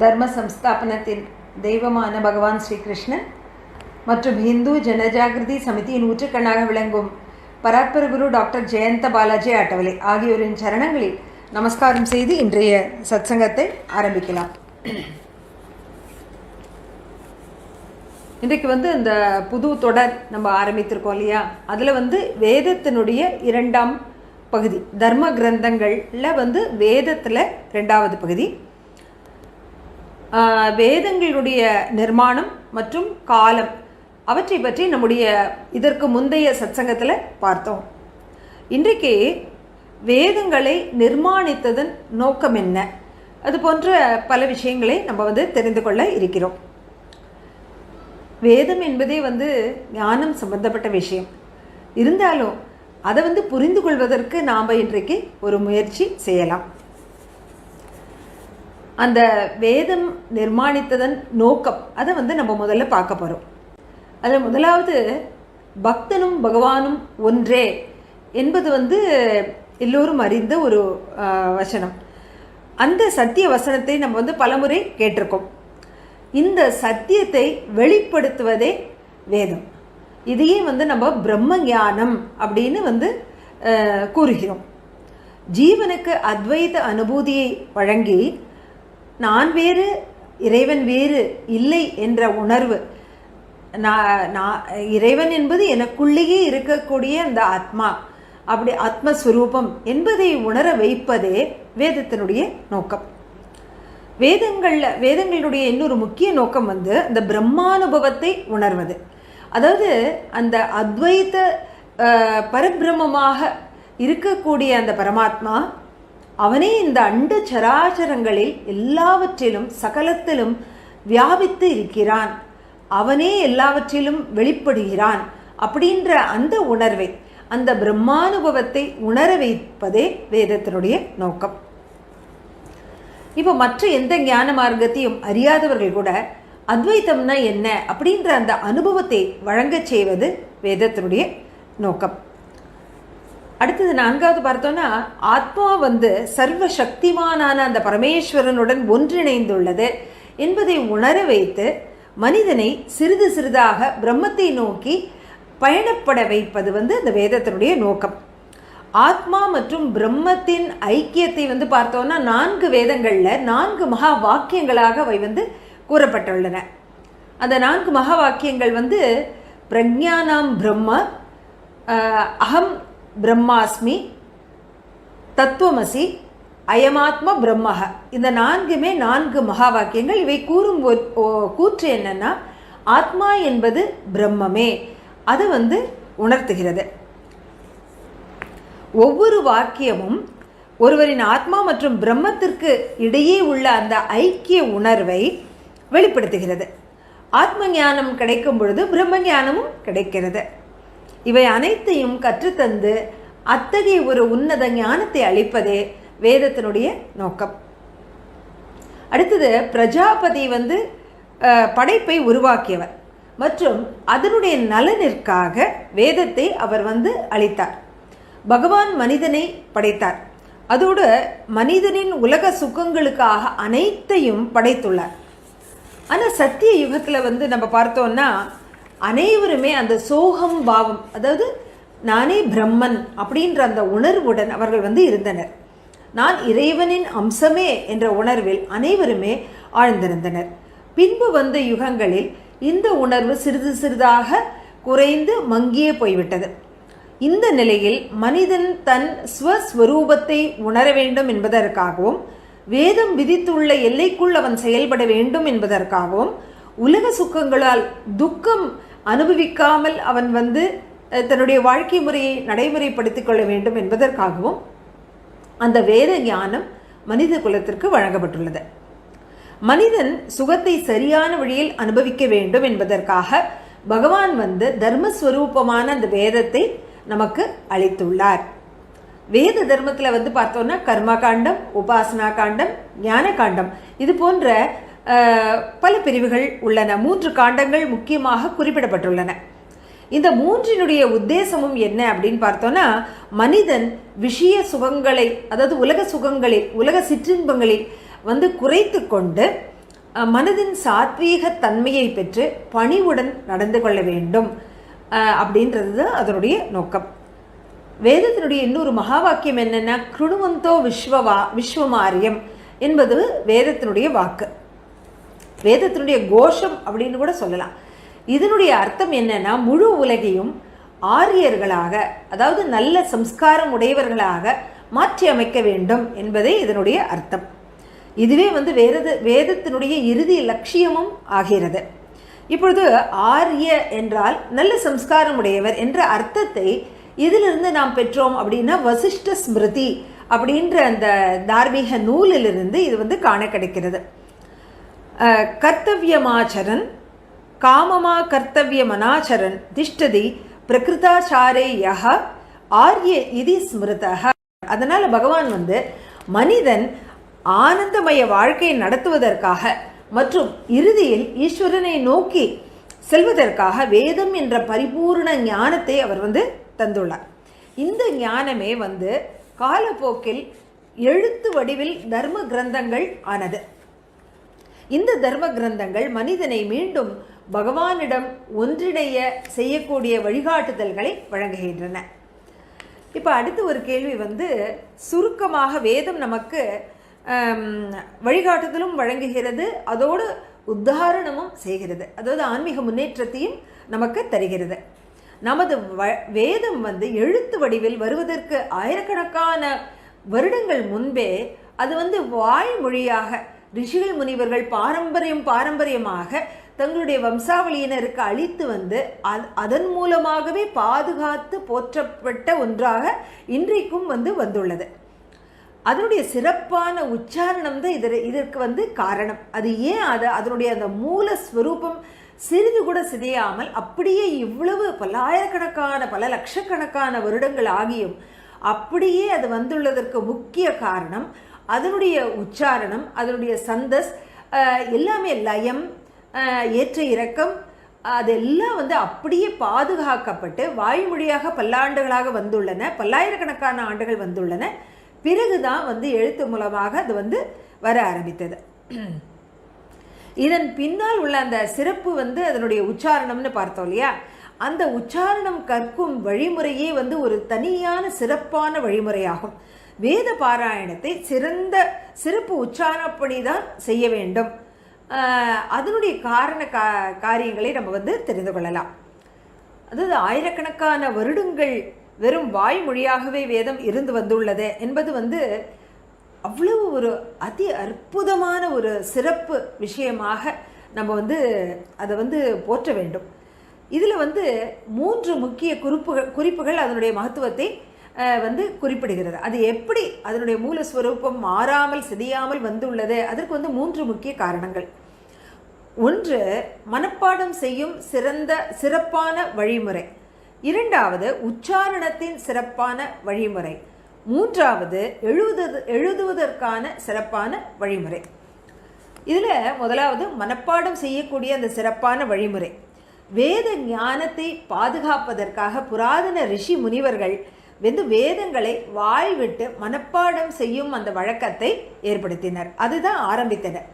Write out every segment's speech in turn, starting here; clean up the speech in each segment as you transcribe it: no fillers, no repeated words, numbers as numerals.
தர்ம சம்ஸ்தாபனத்தின் தெய்வமான பகவான் ஸ்ரீகிருஷ்ணன் மற்றும் இந்து ஜனஜாகிருதி சமிதியின் ஊற்றுக்கண்ணாக விளங்கும் பராத்பர குரு டாக்டர் ஜெயந்த பாலாஜி அட்டவலை ஆகியோரின் சரணங்களில் நமஸ்காரம் செய்து இன்றைய சத்சங்கத்தை ஆரம்பிக்கலாம். இன்றைக்கு இந்த புது தொடர் நம்ம ஆரம்பித்திருக்கோம் இல்லையா, அதில் வேதத்தினுடைய இரண்டாம் பகுதி, தர்ம கிரந்தங்களில் வேதத்தில் ரெண்டாவது பகுதி, வேதங்களுடைய நிர்மாணம் மற்றும் காலம் அவற்றை பற்றி நம்முடைய இதற்கு முந்தைய சத்சங்கத்தில் பார்த்தோம். இன்றைக்கு வேதங்களை நிர்மாணித்ததன் நோக்கம் என்ன, அது போன்ற பல விஷயங்களை நம்ம தெரிந்து கொள்ள இருக்கிறோம். வேதம் என்பதே ஞானம் சம்பந்தப்பட்ட விஷயம். இருந்தாலும் அதை புரிந்து கொள்வதற்கு நாம் இன்றைக்கு ஒரு முயற்சி செய்யலாம். அந்த வேதம் நிர்மாணித்ததன் நோக்கம் அதை நம்ம முதல்ல பார்க்க போகிறோம். அதில் முதலாவது, பக்தனும் பகவானும் ஒன்றே என்பது எல்லோரும் அறிந்த ஒரு வசனம். அந்த சத்திய வசனத்தை நம்ம பலமுறை கேட்டிருக்கோம். இந்த சத்தியத்தை வெளிப்படுத்துவதே வேதம். இதையே நம்ம பிரம்ம ஞானம் அப்படின்னு கூறுகிறோம். ஜீவனுக்கு அத்வைத அனுபூதியை வழங்கி நான் வேறு இறைவன் வேறு இல்லை என்ற உணர்வு, இறைவன் என்பது எனக்குள்ளேயே இருக்கக்கூடிய அந்த ஆத்மா, அப்படி ஆத்மஸ்வரூபம் என்பதை உணர வைப்பதே வேதத்தினுடைய நோக்கம். வேதங்களுடைய இன்னொரு முக்கிய நோக்கம் அந்த பிரம்மானுபவத்தை உணர்வது. அதாவது அந்த அத்வைத பரபிரம்மமாக இருக்கக்கூடிய அந்த பரமாத்மா, அவனே இந்த அண்ட சராச்சரங்களில் எல்லாவற்றிலும் சகலத்திலும் வியாபித்து இருக்கிறான், அவனே எல்லாவற்றிலும் வெளிப்படுகிறான் அப்படின்ற அந்த உணர்வை, அந்த பிரம்மானுபவத்தை உணர வைப்பதே வேதத்தினுடைய நோக்கம். இப்போ மற்ற எந்த ஞான மார்க்கத்தையும் அறியாதவர்கள் கூட அத்வைத்தம்னா என்ன அப்படின்ற அந்த அனுபவத்தை வழங்கச் செய்வது வேதத்தினுடைய நோக்கம். அடுத்தது நான்காவது பார்த்தோன்னா, ஆத்மா சர்வ சக்திமானான அந்த பரமேஸ்வரனுடன் ஒன்றிணைந்துள்ளது என்பதை உணர வைத்து மனிதனை சிறிது சிறிதாக பிரம்மத்தை நோக்கி பயணப்பட வைப்பது அந்த வேதத்தினுடைய நோக்கம். ஆத்மா மற்றும் பிரம்மத்தின் ஐக்கியத்தை பார்த்தோன்னா 4 வேதங்களில் 4 மகா வாக்கியங்களாக அவை கூறப்பட்டுள்ளன. அந்த 4 மகா வாக்கியங்கள் பிரக்ஞானாம் பிரம்ம, அகம் பிரம்மாஸ்மி, தத்துவமசி, அயமாத்ம பிரம்மஹ. இந்த 4மே 4 மகா வாக்கியங்கள். இவை கூறும் கூற்று என்னன்னா, ஆத்மா என்பது பிரம்மமே, அதை உணர்த்துகிறது. ஒவ்வொரு வாக்கியமும் ஒருவரின் ஆத்மா மற்றும் பிரம்மத்திற்கு இடையே உள்ள அந்த ஐக்கிய உணர்வை வெளிப்படுத்துகிறது. ஆத்ம ஞானம் கிடைக்கும் பொழுது பிரம்ம ஞானமும் கிடைக்கிறது. இவை அனைத்தையும் கற்றுத்தந்து அத்தகைய ஒரு உன்னத ஞானத்தை அளிப்பதே வேதத்தினுடைய நோக்கம். அடுத்தது, பிரஜாபதி படைப்பை உருவாக்கியவர் மற்றும் அதனுடைய நலனிற்காக வேதத்தை அவர் அளித்தார். பகவான் மனிதனை படைத்தார், அதோடு மனிதனின் உலக சுகங்களுக்காக அனைத்தையும் படைத்துள்ளார். ஆனால் சத்திய யுகத்தில் நம்ம பார்த்தோன்னா அனைவருமே அந்த சோகம் பாவம், அதாவது நானே பிரம்மன் அப்படின்ற அந்த உணர்வுடன் அவர்கள் இருந்தனர். நான் இறைவனின் அம்சமே என்ற உணர்வில் அனைவருமே ஆழ்ந்திருந்தனர். பின்பு யுகங்களில் இந்த உணர்வு சிறிது சிறிதாக குறைந்து மங்கியே போய்விட்டது. இந்த நிலையில் மனிதன் தன் ஸ்வஸ்வரூபத்தை உணர வேண்டும் என்பதற்காகவும், வேதம் விதித்துள்ள எல்லைக்குள் அவன் செயல்பட வேண்டும் என்பதற்காகவும், உலக சுக்கங்களால் துக்கம் அனுபவிக்காமல் அவன் தன்னுடைய வாழ்க்கை முறையை நடைமுறைப்படுத்திக் கொள்ள வேண்டும் என்பதற்காகவும் அந்த வேத ஞானம் மனித குலத்திற்கு வழங்கப்பட்டுள்ளது. மனிதன் சுகத்தை சரியான வழியில் அனுபவிக்க வேண்டும் என்பதற்காக பகவான் தர்மஸ்வரூபமான அந்த வேதத்தை நமக்கு அளித்துள்ளார். வேத தர்மத்தில் பார்த்தோன்னா கர்மா காண்டம், உபாசனா காண்டம், ஞான காண்டம், இது போன்ற பல பிரிவுகள் உள்ளன. 3 காண்டங்கள் முக்கியமாக குறிப்பிடப்பட்டுள்ளன. இந்த 3னுடைய உத்தேசமும் என்ன அப்படின்னு பார்த்தோன்னா, மனிதன் விஷய சுகங்களை, அதாவது உலக சுகங்களில், உலக சிற்றின்பங்களில் குறைத்து கொண்டு மனதின் சாத்வீக தன்மையை பெற்று பணிவுடன் நடந்து கொள்ள வேண்டும் அப்படின்றது தான் அதனுடைய நோக்கம். வேதத்தினுடைய இன்னொரு மகா வாக்கியம் என்னென்னா, கிருணுவந்தோ விஸ்வமாரியம் என்பது வேதத்தினுடைய வாக்கு, வேதத்தினுடைய கோஷம் அப்படின்னு கூட சொல்லலாம். இதனுடைய அர்த்தம் என்னன்னா, முழு உலகையும் ஆரியர்களாக, அதாவது நல்ல சம்ஸ்காரம் உடையவர்களாக மாற்றி அமைக்க வேண்டும் என்பதே இதனுடைய அர்த்தம். இதுவே வேதத்தினுடைய இறுதி லட்சியமும் ஆகிறது. இப்பொழுது ஆரிய என்றால் நல்ல சம்ஸ்காரம் உடையவர் என்ற அர்த்தத்தை இதிலிருந்து நாம் பெற்றோம் அப்படின்னா வசிஷ்ட ஸ்மிருதி அப்படின்ற அந்த தார்மீக நூலிலிருந்து இது காண கிடைக்கிறது. கர்த்தவியமாச்சரன் காமமா கர்த்தவியமனாச்சரன் திஷ்டதி பிரகிருதாச்சாரே யஹ ஆரிய இதி ஸ்மிருதஹ. அதனால் பகவான் மனிதன் ஆனந்தமய வாழ்க்கையை நடத்துவதற்காக மற்றும் இறுதியில் ஈஸ்வரனை நோக்கி செல்வதற்காக வேதம் என்ற பரிபூர்ண ஞானத்தை அவர் தந்துள்ளார். இந்த ஞானமே காலப்போக்கில் எழுத்து வடிவில் தர்ம கிரந்தங்கள் ஆனது. இந்த தர்ம கிரந்தங்கள் மனிதனை மீண்டும் பகவானிடம் ஒன்றிணைய செய்யக்கூடிய வழிகாட்டுதல்களை வழங்குகின்றன. இப்போ அடுத்து ஒரு கேள்வி சுருக்கமாக வேதம் நமக்கு வழிகாட்டுதலும் வழங்குகிறது, அதோடு உத்தாரணமும் செய்கிறது, அதாவது ஆன்மீக முன்னேற்றத்தையும் நமக்கு தருகிறது. நமது வேதம் எழுத்து வடிவில் வருவதற்கு ஆயிரக்கணக்கான வருடங்கள் முன்பே அது வாய்மொழியாக ரிஷிகள் முனிவர்கள் பாரம்பரியமாக தங்களுடைய வம்சாவளியினருக்கு அளித்து அதன் மூலமாகவே பாதுகாத்து போற்றப்பட்ட ஒன்றாக இன்றைக்கும் வந்துள்ளது. அதனுடைய சிறப்பான உச்சாரணம் தான் இதற்கு காரணம். அது ஏன் அதனுடைய அந்த மூல ஸ்வரூபம் சிறிது கூட சிதையாமல் அப்படியே இவ்வளவு பல்லாயிரக்கணக்கான பல லட்சக்கணக்கான வருடங்கள் ஆகியும் அப்படியே அது வந்துள்ளதற்கு முக்கிய காரணம் அதனுடைய உச்சாரணம், அதனுடைய சந்தஸ் எல்லாமே, லயம், ஏற்ற இறக்கம், அதெல்லாம் அப்படியே பாதுகாக்கப்பட்டு வாய்மொழியாக பல்லாண்டுகளாக வந்துள்ளன, பல்லாயிரக்கணக்கான ஆண்டுகள் வந்துள்ளன. பிறகுதான் எழுத்து மூலமாக அது வர ஆரம்பித்தது. இதன் பின்னால் உள்ள அந்த சிறப்பு அதனுடைய உச்சாரணம்னு பார்த்தோம் இல்லையா, அந்த உச்சாரணம் கற்கும் வழிமுறையே ஒரு தனியான சிறப்பான வழிமுறையாகும். வேத பாராயணத்தை சிறப்பு உச்சாரணப்படி தான் செய்ய வேண்டும். அதனுடைய காரியங்களை நம்ம தெரிந்து கொள்ளலாம். அதாவது ஆயிரக்கணக்கான வருடங்கள் வெறும் வாய்மொழியாகவே வேதம் இருந்து வந்துள்ளது என்பது அவ்வளவு ஒரு அதி அற்புதமான ஒரு சிறப்பு விஷயமாக நம்ம அதை போற்ற வேண்டும். இதில் 3 முக்கிய குறிப்புகள் அதனுடைய மகத்துவத்தை குறிப்பிடுகிறது. அது எப்படி அதனுடைய மூலஸ்வரூபம் மாறாமல் சிதையாமல் வந்துள்ளது, அதற்கு 3 முக்கிய காரணங்கள். ஒன்று, மனப்பாடம் செய்யும் சிறப்பான வழிமுறை. இரண்டாவது, உச்சாரணத்தின் சிறப்பான வழிமுறை. மூன்றாவது, எழுதுவதற்கான சிறப்பான வழிமுறை. இதில் முதலாவது மனப்பாடம் செய்யக்கூடிய அந்த சிறப்பான வழிமுறை. வேத ஞானத்தை பாதுகாப்பதற்காக புராதன ரிஷி முனிவர்கள் வேதங்களை வாய்விட்டு மனப்பாடம் செய்யும் அந்த வழக்கத்தை ஏற்படுத்தினர். அதுதான் ஆரம்பித்தனர்.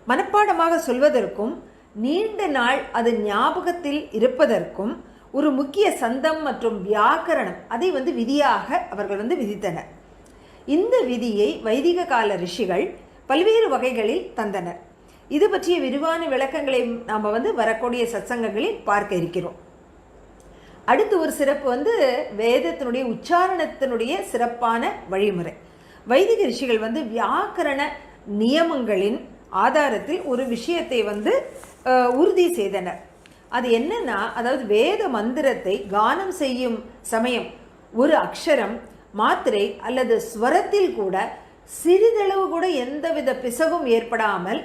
மனப்பாடமாக சொல்வதற்கும் நீண்ட நாள் அது ஞாபகத்தில் இருப்பதற்கும் ஒரு முக்கிய சந்தம் மற்றும் வியாக்கரணம் அதை விதியாக அவர்கள் விதித்தனர். இந்த விதியை வைதிக கால ரிஷிகள் பல்வேறு வகைகளில் தந்தனர். இது பற்றிய விரிவான விளக்கங்களை நாம் வரக்கூடிய சத்சங்கங்களில் பார்க்க இருக்கிறோம். அடுத்து ஒரு சிறப்பு வேதத்தினுடைய உச்சாரணத்தினுடைய சிறப்பான வழிமுறை. வைதிக ரிஷிகள் வியாக்கரண நியமங்களின் ஆதாரத்தில் ஒரு விஷயத்தை உறுதி செய்தனர். அது என்னன்னா, அதாவது வேத மந்திரத்தை கானம் செய்யும் சமயம் ஒரு அக்ஷரம், மாத்திரை அல்லது ஸ்வரத்தில் கூட சிறிதளவு கூட எந்தவித பிசகும் ஏற்படாமல்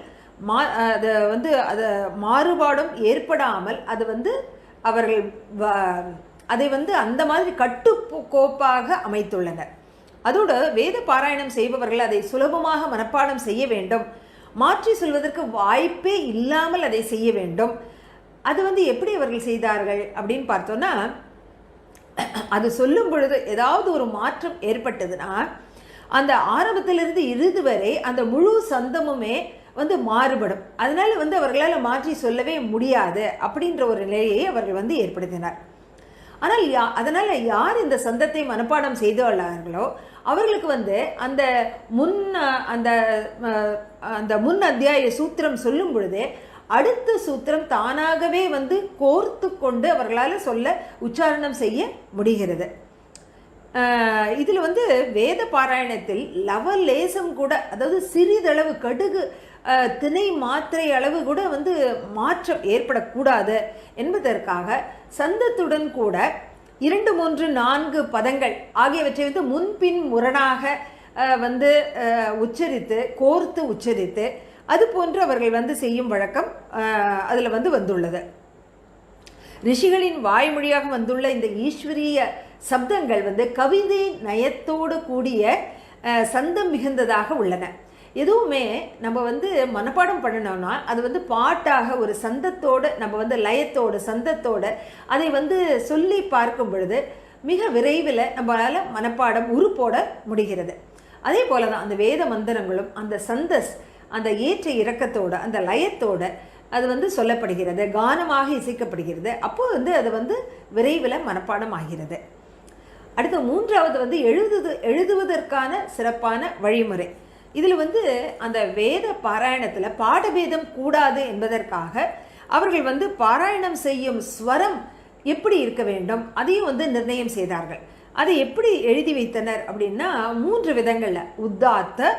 அது மாறுபாடும் ஏற்படாமல் அது அவர்கள் அதை அந்த மாதிரி கட்டுக்கோப்பாக அமைத்துள்ளனர். அதோடு வேத பாராயணம் செய்பவர்கள் அதை சுலபமாக மனப்பாடம் செய்ய வேண்டும், மாற்றி சொல்வதற்கு வாய்ப்பே இல்லாமல் அதை செய்ய வேண்டும். அது எப்படி அவர்கள் செய்தார்கள் அப்படின்னு பார்த்தோன்னா, அது சொல்லும் பொழுது ஏதாவது ஒரு மாற்றம் ஏற்பட்டதுன்னா அந்த ஆரம்பத்திலிருந்து இறுதி வரை அந்த முழு சந்தமுமே வந்து மாறுபடும். அதனால வந்து அவர்களால் மாற்றி சொல்லவே முடியாது அப்படின்ற ஒரு நிலையை அவர்கள் வந்து ஏற்படுத்தினார். ஆனால் அதனால் யார் இந்த சந்தத்தை மனப்பாடம் செய்துள்ளார்களோ அவர்களுக்கு வந்து அந்த முன் அத்தியாய சூத்திரம் சொல்லும் பொழுதே அடுத்த சூத்திரம் தானாகவே வந்து கோர்த்து கொண்டு அவர்களால் சொல்ல உச்சாரணம் செய்ய முடிகிறது. இதில் வந்து வேத பாராயணத்தில் லவலேசம் கூட, அதாவது சிறிதளவு கடுகு திணை மாத்திரை அளவு கூட வந்து மாற்றம் ஏற்படக்கூடாது என்பதற்காக சந்தத்துடன் கூட 2, 3, 4 பதங்கள் ஆகியவற்றை வந்து முன்பின் முரணாக வந்து உச்சரித்து கோர்த்து உச்சரித்து அது போன்று அவர்கள் வந்து செய்யும் வழக்கம் அதில் வந்து வந்துள்ளது. ரிஷிகளின் வாய்மொழியாக வந்துள்ள இந்த ஈஸ்வரிய சப்தங்கள் வந்து கவிதை நயத்தோடு கூடிய சந்தம் மிகுந்ததாக உள்ளன. எதுவுமே நம்ம வந்து மனப்பாடம் பண்ணணும்னா அது வந்து பாட்டாக ஒரு சந்தத்தோடு நம்ம வந்து லயத்தோடு சந்தத்தோடு அதை வந்து சொல்லி பார்க்கும் பொழுது மிக விரைவில் நம்மளால் மனப்பாடம் உருப்போட முடிகிறது. அதே போல தான் அந்த வேத மந்திரங்களும் அந்த சந்தஸ் அந்த ஏற்ற இறக்கத்தோடு அந்த லயத்தோடு அது வந்து சொல்லப்படுகிறது, கானமாக இசைக்கப்படுகிறது. அப்போது வந்து அது வந்து விரைவில் மனப்பாடம் ஆகிறது. அடுத்து 3வது வந்து எழுதுவதற்கான சிறப்பான வழிமுறை. இதில் வந்து அந்த வேத பாராயணத்தில் பாடபேதம் கூடாது என்பதற்காக அவர்கள் வந்து பாராயணம் செய்யும் ஸ்வரம் எப்படி இருக்க வேண்டும் அதையும் வந்து நிர்ணயம் செய்தார்கள். அதை எப்படி எழுதி வைத்தனர் அப்படின்னா 3 விதங்களில், உத்தாத்த,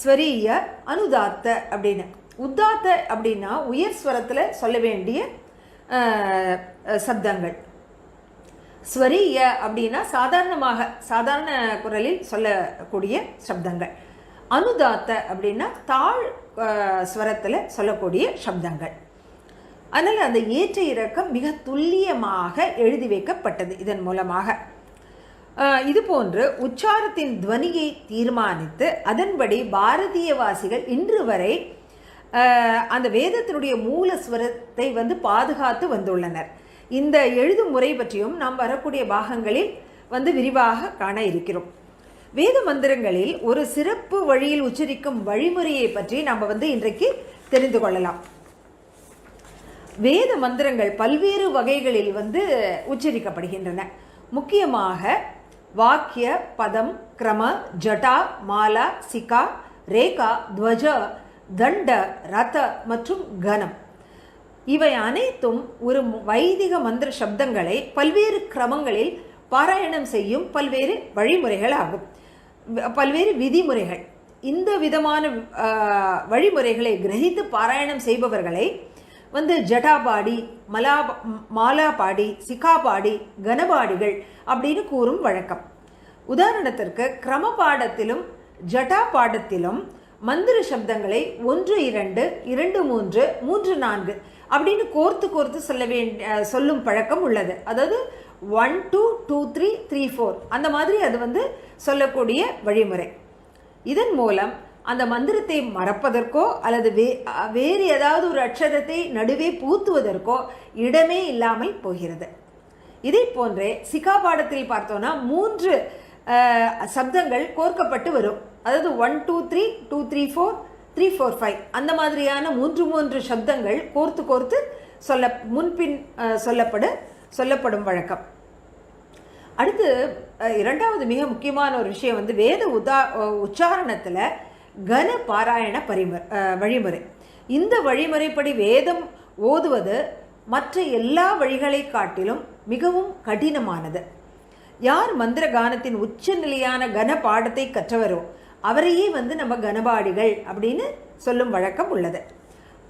ஸ்வரீய, அனுதாத்த அப்படின்னு. உத்தாத்த அப்படின்னா உயர் ஸ்வரத்தில் சொல்ல வேண்டிய சப்தங்கள். ஸ்வரீய அப்படின்னா சாதாரண குரலில் சொல்லக்கூடிய சப்தங்கள். அனுதாத்த அப்படின்னா தாழ் ஸ்வரத்தில் சொல்லக்கூடிய சப்தங்கள். அதனால் அந்த ஏற்ற இறக்கம் மிக துல்லியமாக எழுதி வைக்கப்பட்டது. இதன் மூலமாக இது போன்று உச்சாரத்தின் துவனியை தீர்மானித்து அதன்படி பாரதியவாசிகள் இன்று வரை அந்த வேதத்தினுடைய மூல ஸ்வரத்தை வந்து பாதுகாத்து வந்துள்ளனர். இந்த எழுதும் முறை பற்றியும் நாம் வரக்கூடிய பாகங்களில் வந்து விரிவாக காண இருக்கிறோம். வேத மந்திரங்களில் ஒரு சிறப்பு வழியில் உச்சரிக்கும் வழிமுறையை பற்றி நாம் வந்து இன்றைக்கு தெரிந்து கொள்ளலாம். வேத மந்திரங்கள் பல்வேறு வகைகளில் வந்து உச்சரிக்கப்படுகின்றன. முக்கியமாக வாக்கிய, பதம், கிரம, ஜட்டா, மாலா, சிகா, ரேகா, துவஜ, தண்ட, ரத மற்றும் கனம் இவை அனைத்தும் ஒரு வைதிக மந்திர சப்தங்களை பல்வேறு கிரமங்களில் பாராயணம் செய்யும் பல்வேறு வழிமுறைகள் ஆகும், பல்வேறு விதிமுறைகள். இந்த விதமான வழிமுறைகளை கிரகித்து பாராயணம் செய்பவர்களை வந்து ஜட்டாபாடி, மாலாபாடி, சிகாபாடி, கனபாடிகள் அப்படின்னு கூறும் வழக்கம். உதாரணத்திற்கு கிரம பாடத்திலும் ஜட்டா பாடத்திலும் மந்திர சப்தங்களை 1, 2, 2, 3, 3, 4 அப்படின்னு கோர்த்து சொல்லும் பழக்கம் உள்ளது. அதாவது 1, 2, 2, 3, 3, 4 அந்த மாதிரி அது வந்து சொல்லக்கூடிய வழிமுறை. இதன் மூலம் அந்த மந்திரத்தை மறப்பதற்கோ அல்லது வேறு ஏதாவது ஒரு அக்ஷரத்தை நடுவே பூத்துவதற்கோ இடமே இல்லாமல் போகிறது. இதை போன்றே சிகா பாடத்தில் பார்த்தோன்னா 3 சப்தங்கள் கோர்க்கப்பட்டு வரும். அதாவது 1, 2, 3, 2, 3, 4, 3, 4, 5 அந்த மாதிரியான 3 சப்தங்கள் கோர்த்து முன்பின் சொல்லப்படும் வழக்கம். அடுத்து 2வது மிக முக்கியமான ஒரு விஷயம் வந்து வேத உச்சாரணத்தில் கன பாராயண வழிமுறை. இந்த வழிமுறைப்படி வேதம் ஓதுவது மற்ற எல்லா வழிகளை காட்டிலும் மிகவும் கடினமானது. யார் மந்திர கானத்தின் உச்ச நிலையான கன பாடத்தை கற்றவரோ அவரையே வந்து நம்ம கனபாடிகள் அப்படின்னு சொல்லும் வழக்கம் உள்ளது.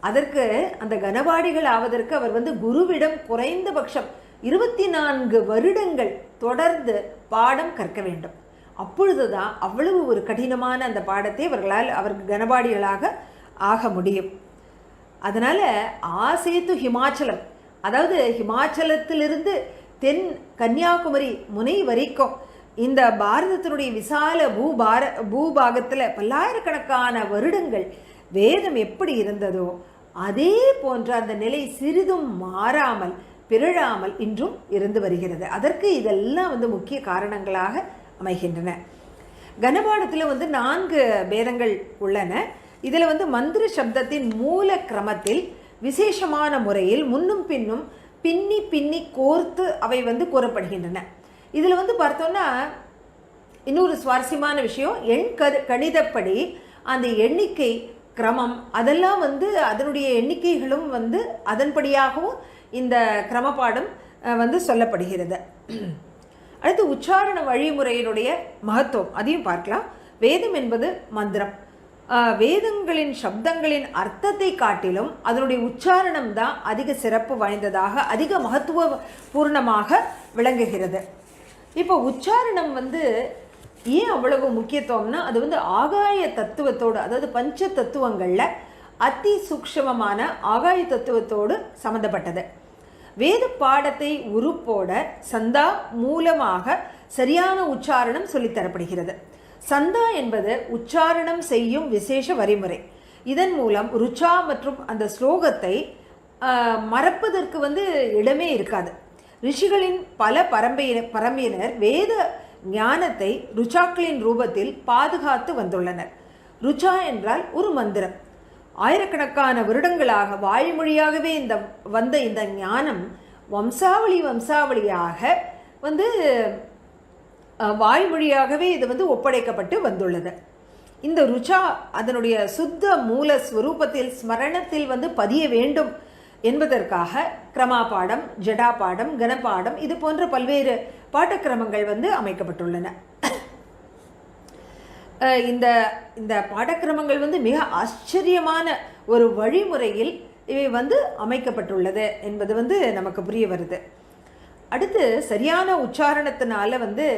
அதற்கு அந்த கனபாடிகள் ஆவதற்கு அவர் வந்து குருவிடம் குறைந்தபட்சம் 24 வருடங்கள் தொடர்ந்து பாடம் கற்க வேண்டும். அப்பொழுதுதான் அவ்வளவு ஒரு கடினமான அந்த பாடத்தை அவருக்கு கனபாடிகளாக ஆக முடியும். அதனால ஆசேத்து ஹிமாச்சலம், அதாவது ஹிமாச்சலத்திலிருந்து தென் கன்னியாகுமரி முனை வரைக்கும் இந்த பாரதத்தினுடைய விசால பூபாகத்தில் பல்லாயிரக்கணக்கான வருடங்கள் வேதம் எப்படி இருந்ததோ அதே போன்ற அந்த நிலை சிறிதும் மாறாமல் பிறழாமல் இன்றும் இருந்து வருகிறது. அதற்கு இதெல்லாம் வந்து முக்கிய காரணங்களாக அமைகின்றன. கனபாடத்தில் வந்து 4 பேதங்கள் உள்ளன. இதில் வந்து மந்திர சப்தத்தின் மூல கிரமத்தில் விசேஷமான முறையில் முன்னும் பின்னும் பின்னி பின்னி கோர்த்து அவை வந்து கூறப்படுகின்றன. இதில் வந்து பார்த்தோன்னா இன்னொரு சுவாரஸ்யமான விஷயம், கணிதப்படி அந்த எண்ணிக்கை கிரமம் அதெல்லாம் வந்து அதனுடைய எண்ணிக்கைகளும் வந்து அதன்படியாகவும் இந்த கிரமப்பாடம் வந்து சொல்லப்படுகிறது. அடுத்து உச்சாரண வழிமுறையினுடைய மகத்துவம் அதையும் பார்க்கலாம். வேதம் என்பது மந்திரம். வேதங்களின் சப்தங்களின் அர்த்தத்தை காட்டிலும் அதனுடைய உச்சாரணம் தான் அதிக சிறப்பு வாய்ந்ததாக, அதிக மகத்துவ பூர்ணமாக விளங்குகிறது. இப்போ உச்சாரணம் வந்து ஏன் அவ்வளவு முக்கியத்துவம்னா, அது வந்து ஆகாய தத்துவத்தோடு, அதாவது பஞ்ச தத்துவங்களில் அதி சூக்ஷ்மமான ஆகாய தத்துவத்தோடு சம்பந்தப்பட்டது. வேத பாடத்தை உருப்போட சந்தா மூலமாக சரியான உச்சாரணம் சொல்லித்தரப்படுகிறது. சந்தா என்பது உச்சாரணம் செய்யும் விசேஷ வரிமுறை. இதன் மூலம் ருச்சா மற்றும் அந்த ஸ்லோகத்தை மறப்பதற்கு வந்து இடமே இருக்காது. ரிஷிகளின் பல பரம்பினர் வேத ஞானத்தை ருச்சாக்களின் ரூபத்தில் பாதுகாத்து வந்துள்ளனர். ருச்சா என்றால் ஒரு மந்திரம். ஆயிரக்கணக்கான வருடங்களாக வாய்மொழியாகவே இந்த ஞானம் வம்சாவளியாக வந்து வாய்மொழியாகவே இது வந்து ஒப்படைக்கப்பட்டு வந்துள்ளது. இந்த ருச்சா அதனுடைய சுத்த மூல ஸ்வரூபத்தில் ஸ்மரணத்தில் வந்து பதிய வேண்டும் என்பதற்காக கிரமாபாடம், ஜடாபாடம், கனபாடம் இது போன்ற பல்வேறு பாடக்கிரமங்கள் வந்து அமைக்கப்பட்டுள்ளன. இந்த பாடக்கிரமங்கள் வந்து மிக ஆச்சரியமான ஒரு வழிமுறையில் இவை வந்து அமைக்கப்பட்டுள்ளது என்பது வந்து நமக்கு புரிய வருது. அடுத்து சரியான உச்சாரணத்தினால வந்து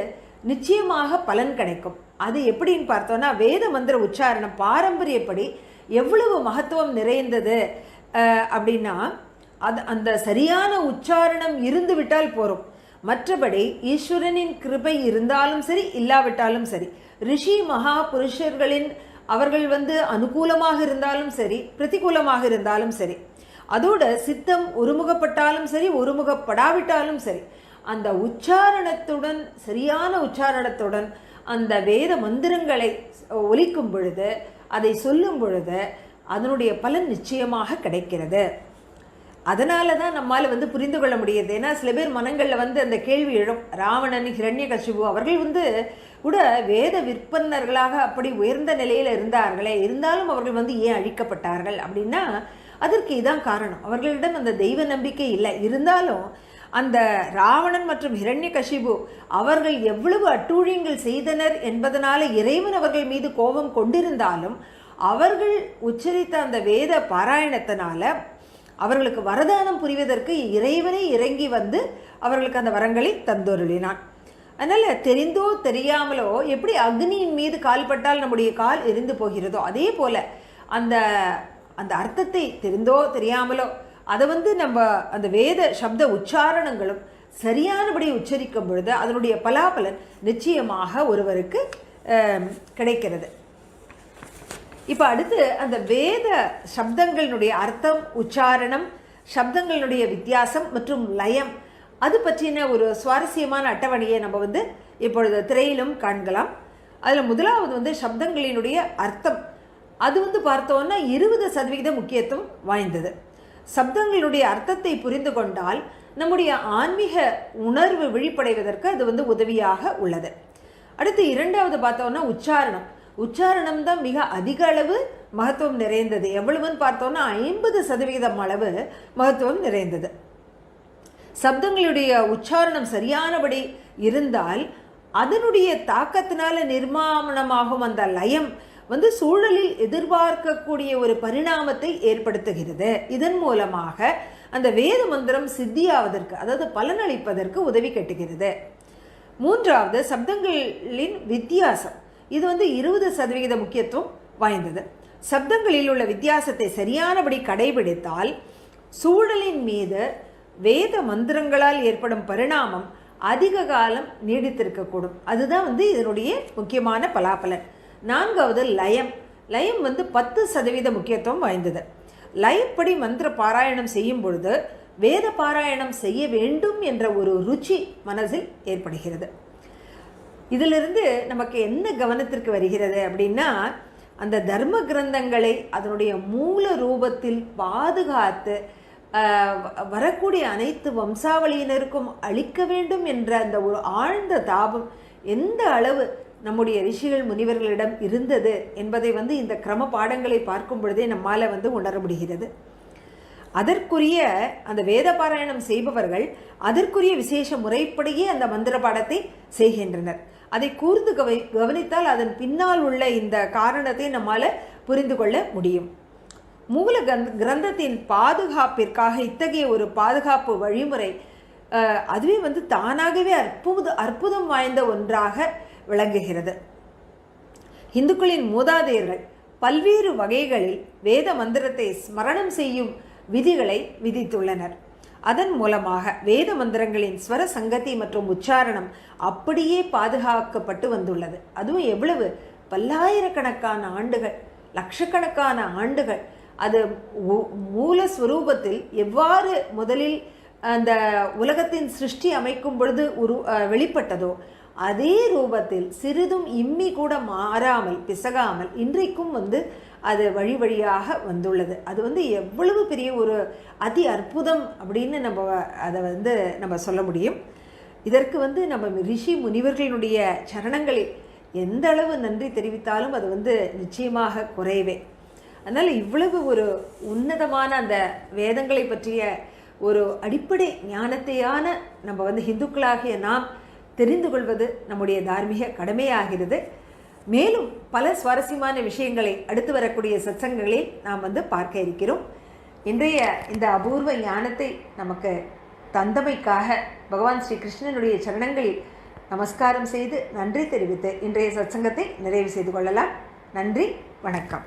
நிச்சயமாக பலன் கிடைக்கும். அது எப்படின்னு பார்த்தோன்னா, வேத மந்திர உச்சாரணம் பாரம்பரியப்படி எவ்வளவு மகத்துவம் நிறைந்தது அப்படின்னா, அந்த சரியான உச்சாரணம் இருந்து விட்டால் போரும். மற்றபடி ஈஸ்வரனின் கிருபை இருந்தாலும் சரி, இல்லாவிட்டாலும் சரி, ரிஷி மகா புருஷர்களின் அவர்கள் வந்து அனுகூலமாக இருந்தாலும் சரி, பிரதிகூலமாக இருந்தாலும் சரி, அதோட சித்தம் ஒருமுகப்பட்டாலும் சரி, ஒருமுகப்படாவிட்டாலும் சரி, அந்த உச்சாரணத்துடன், சரியான உச்சாரணத்துடன் அந்த வேத மந்திரங்களை ஒலிக்கும் பொழுது, அதை சொல்லும் பொழுது அதனுடைய பலன் நிச்சயமாக கிடைக்கிறது. அதனால தான் நம்மால் வந்து புரிந்து கொள்ள முடியுது. ஏன்னா சில பேர் மனங்களில் வந்து அந்த கேள்வி எழும். ராவணன், ஹிரண்யகசிபு அவர்கள் வந்து கூட வேத விற்பனர்களாக அப்படி உயர்ந்த நிலையில் இருந்தார்களே, இருந்தாலும் அவர்கள் வந்து ஏன் அழிக்கப்பட்டார்கள் அப்படின்னா, அதற்கு இதான் காரணம். அவர்களிடம் அந்த தெய்வ நம்பிக்கை இல்லை. இருந்தாலும் அந்த ராவணன் மற்றும் ஹிரண்யகசிபு அவர்கள் எவ்வளவு அட்டூழியங்கள் செய்தனர் என்பதனால இறைவன் அவர்கள் மீது கோபம் கொண்டிருந்தாலும் அவர்கள் உச்சரித்த அந்த வேத பாராயணத்தினால அவர்களுக்கு வரதானம் புரிவதற்கு இறைவனை இறங்கி வந்து அவர்களுக்கு அந்த வரங்களை தந்தொருளினான். அதனால் தெரிந்தோ தெரியாமலோ எப்படி அக்னியின் மீது கால்பட்டால் நம்முடைய கால் எரிந்து போகிறதோ, அதே போல் அந்த அந்த அர்த்தத்தை தெரிந்தோ தெரியாமலோ அதை வந்து நம்ம அந்த வேத சப்த உச்சாரணங்களும் சரியானபடி உச்சரிக்கும் பொழுது அதனுடைய பலாபலன் நிச்சயமாக ஒருவருக்கு கிடைக்கிறது. இப்போ அடுத்து அந்த வேத சப்தங்களினுடைய அர்த்தம், உச்சாரணம், சப்தங்களினுடைய வித்தியாசம் மற்றும் லயம், அது பற்றின ஒரு சுவாரஸ்யமான அட்டவணையை நம்ம வந்து இப்பொழுது திரையிலும் காண்கலாம். அதில் முதலாவது வந்து சப்தங்களினுடைய அர்த்தம். அது வந்து பார்த்தோன்னா 20% முக்கியத்துவம் வாய்ந்தது. சப்தங்களுடைய அர்த்தத்தை புரிந்து கொண்டால் நம்முடைய ஆன்மீக உணர்வு விழிப்படைவதற்கு அது வந்து உதவியாக உள்ளது. அடுத்து இரண்டாவது பார்த்தோன்னா உச்சாரணம். உச்சாரணம் தான் மிக அதிக அளவு மகத்துவம் நிறைந்தது. எவ்வளவுன்னு பார்த்தோன்னா 50% அளவு மகத்துவம் நிறைந்தது. சப்தங்களுடைய உச்சாரணம் சரியானபடி இருந்தால் அதனுடைய தாக்கத்தினால நிர்மாணமாகும் அந்த லயம் வந்து சூழலில் எதிர்பார்க்கக்கூடிய ஒரு பரிணாமத்தை ஏற்படுத்துகிறது. இதன் மூலமாக அந்த வேத மந்திரம் சித்தியாவதற்கு, அதாவது பலனளிப்பதற்கு உதவி கட்டுகிறது. மூன்றாவது சப்தங்களின் வித்தியாசம். இது வந்து 20% முக்கியத்துவம் வாய்ந்தது. சப்தங்களில் உள்ள வித்தியாசத்தை சரியானபடி கடைபிடித்தால் சூழலின் மீது வேத மந்திரங்களால் ஏற்படும் பரிணாமம் அதிக காலம் நீடித்திருக்கக்கூடும். அதுதான் வந்து இதனுடைய முக்கியமான பலாபலன். நான்காவது லயம். லயம் வந்து 10% முக்கியத்துவம் வாய்ந்தது. லயப்படி மந்திர பாராயணம் செய்யும் பொழுது வேத பாராயணம் செய்ய வேண்டும் என்ற ஒரு ருச்சி மனதில் ஏற்படுகிறது. இதிலிருந்து நமக்கு என்ன கவனத்திற்கு வருகிறது அப்படின்னா, அந்த தர்ம கிரந்தங்களை அதனுடைய மூல ரூபத்தில் பாதுகாத்து வரக்கூடிய அனைத்து வம்சாவளியினருக்கும் அளிக்க வேண்டும் என்ற அந்த ஒரு ஆழ்ந்த தாபம் எந்த அளவு நம்முடைய ரிஷிகள் முனிவர்களிடம் இருந்தது என்பதை இந்த கிரம பாடங்களை பார்க்கும் பொழுதே நம்மால் உணர முடிகிறது. அதற்குரிய அந்த வேத பாராயணம் செய்பவர்கள் அதற்குரிய விசேஷ முறைப்படியே அந்த மந்திர பாடத்தை செய்கின்றனர். அதை கூர்ந்து கவனித்தால் அதன் பின்னால் உள்ள இந்த காரணத்தை நம்மால் புரிந்து கொள்ள முடியும். மூல கிரந்தத்தின் பாதுகாப்பிற்காக இத்தகைய ஒரு பாதுகாப்பு வழிமுறை அதுவே தானாகவே அற்புதம் வாய்ந்த ஒன்றாக விளங்குகிறது. இந்துக்களின் மூதாதையர்கள் பல்வேறு வகைகளில் வேத மந்திரத்தை ஸ்மரணம் செய்யும் விதிகளை விதித்துள்ளனர். அதன் மூலமாக வேத மந்திரங்களின் ஸ்வர சங்கதி மற்றும் உச்சாரணம் அப்படியே பாதுகாக்கப்பட்டு வந்துள்ளது. அதுவும் எவ்வளவு பல்லாயிரக்கணக்கான ஆண்டுகள், லட்சக்கணக்கான ஆண்டுகள் அது மூலஸ்வரூபத்தில் எவ்வாறு முதலில் அந்த உலகத்தின் சிருஷ்டி அமைக்கும் பொழுது வெளிப்பட்டதோ அதே ரூபத்தில் சிறிதும் இம்மி கூட மாறாமல் பிசகாமல் இன்றைக்கும் அது வழி வழியாக வந்துள்ளது. அது எவ்வளவு பெரிய ஒரு அதி அற்புதம் அப்படின்னு நம்ம அதை நம்ம சொல்ல முடியும். இதற்கு நம்ம ரிஷி முனிவர்களுடைய சரணங்களில் எந்த அளவு நன்றி தெரிவித்தாலும் அது நிச்சயமாக குறைவே. அதனால் இவ்வளவு ஒரு உன்னதமான அந்த வேதங்களை பற்றிய ஒரு அடிப்படை ஞானத்தையான நம்ம ஹிந்துக்களாகிய நாம் தெரிந்து கொள்வது நம்முடைய தார்மீக கடமையாகிறது. மேலும் பல சுவாரஸ்யமான விஷயங்களை அடுத்து வரக்கூடிய சத்சங்கங்களில் நாம் பார்க்க இருக்கிறோம். இன்றைய இந்த அபூர்வ ஞானத்தை நமக்கு தந்தமைக்காக பகவான் ஸ்ரீ கிருஷ்ணனுடைய சரணங்களில் நமஸ்காரம் செய்து நன்றி தெரிவித்து இன்றைய சத்சங்கத்தை நிறைவு செய்து கொள்ளலாம். நன்றி, வணக்கம்.